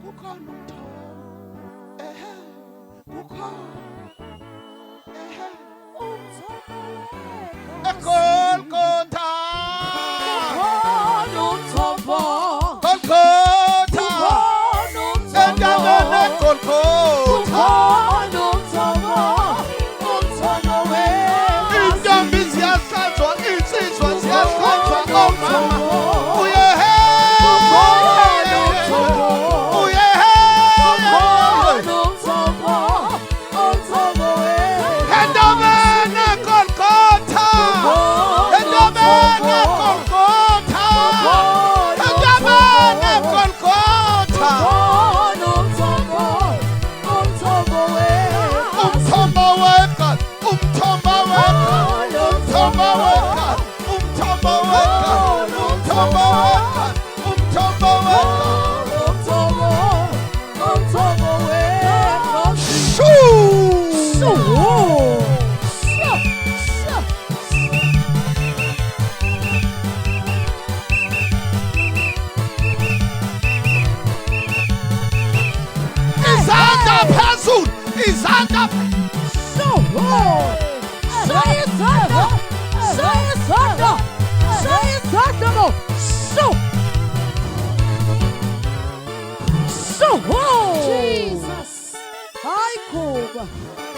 kukhona umthombo ehe kukhona ehe eGolgotha umthombo Golgotha endaweni eGolgotha intombi ziyahlanzwa insizwa ziyahlanzwa omama uyehe uyehe endaweni eGolgotha endaweni eGolgotha endaweni eGolgotha umthombo weGod umthombo weGod umthombo weGod umthombo weGod umthombo weGod umthombo weGod izandla phezulu izandla Jesus. Hi, Kuba.